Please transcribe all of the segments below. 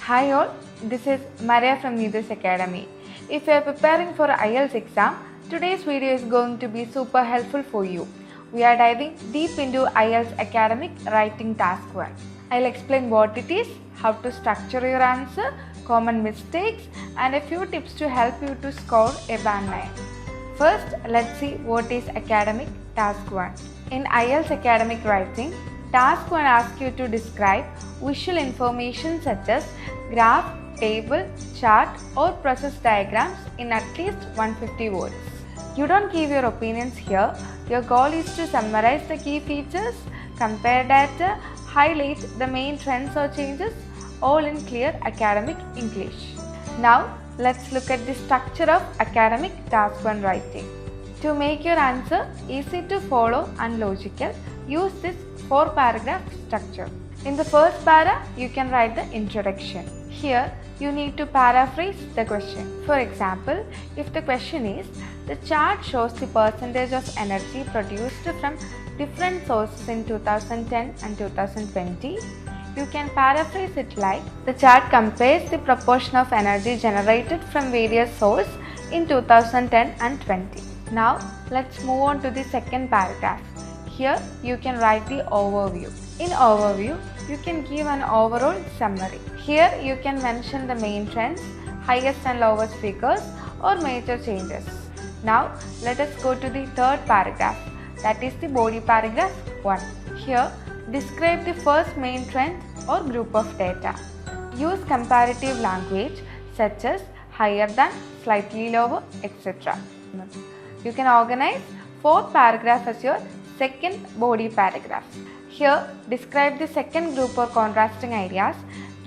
Hi all, this is Maria from Needus Academy. If you are preparing for IELTS exam, today's video is going to be super helpful for you. We are diving deep into IELTS academic writing task 1. I'll explain what it is, how to structure your answer, common mistakes, and a few tips to help you to score a band 9. First, let's see what is academic task 1. In IELTS academic writing, task 1 asks you to describe visual information such as graph, table, chart or process diagrams in at least 150 words. You don't give your opinions here. Your goal is to summarize the key features, compare data, highlight the main trends or changes, all in clear academic English. Now, let's look at the structure of academic task 1 writing. To make your answer easy to follow and logical, use this 4-paragraph structure. In the first para, you can write the introduction. Here, you need to paraphrase the question. For example, if the question is, the chart shows the percentage of energy produced from different sources in 2010 and 2020, you can paraphrase it like, the chart compares the proportion of energy generated from various sources in 2010 and 20. Now, let's move on to the second paragraph. Here, you can write the overview. In overview, you can give an overall summary. Here, you can mention the main trends, highest and lowest figures, or major changes. Now, let us go to the third paragraph, that is the body paragraph 1. Here, describe the first main trend or group of data. Use comparative language such as higher than, slightly lower, etc. You can organize fourth paragraph as your second body paragraph. Here, describe the second group or contrasting ideas.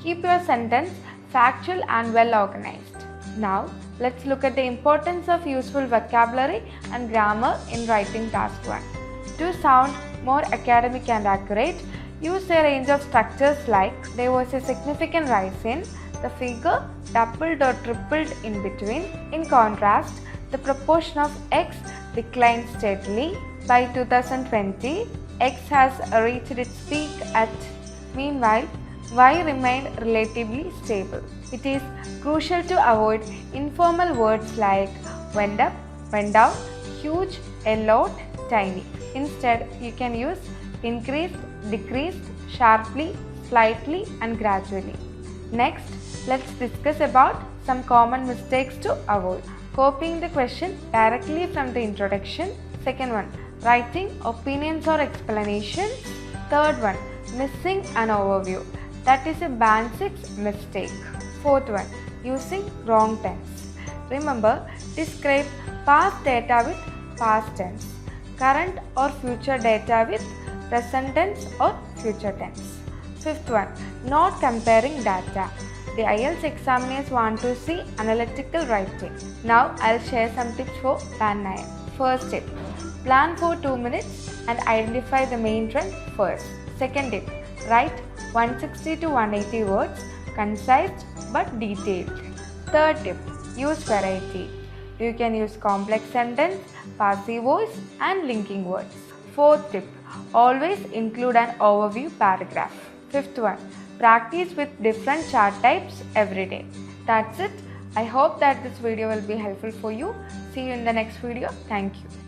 Keep your sentence factual and well organized. Now, let's look at the importance of useful vocabulary and grammar in writing task 1. To sound more academic and accurate, use a range of structures like there was a significant rise in, the figure doubled or tripled in between. In contrast, the proportion of X declined steadily. By 2020, X has reached its peak at, meanwhile, Y remained relatively stable. It is crucial to avoid informal words like went up, went down, huge, a lot, tiny. Instead, you can use increased, decreased, sharply, slightly, and gradually. Next, let's discuss about some common mistakes to avoid. Copying the question directly from the introduction. Second one, writing opinions or explanations. Third one, missing an overview. That is a band 6 mistake. Fourth one, using wrong tense. Remember, describe past data with past tense, current or future data with present tense or future tense. Fifth one, not comparing data. The IELTS examiners want to see analytical writing. Now, I'll share some tips for band 9. First tip, plan for 2 minutes and identify the main trend first. Second tip, write 160 to 180 words, concise but detailed. Third tip, use variety. You can use complex sentence, passive voice and linking words. Fourth tip, always include an overview paragraph. Fifth one, practice with different chart types every day. That's it. I hope that this video will be helpful for you. See you in the next video. Thank you.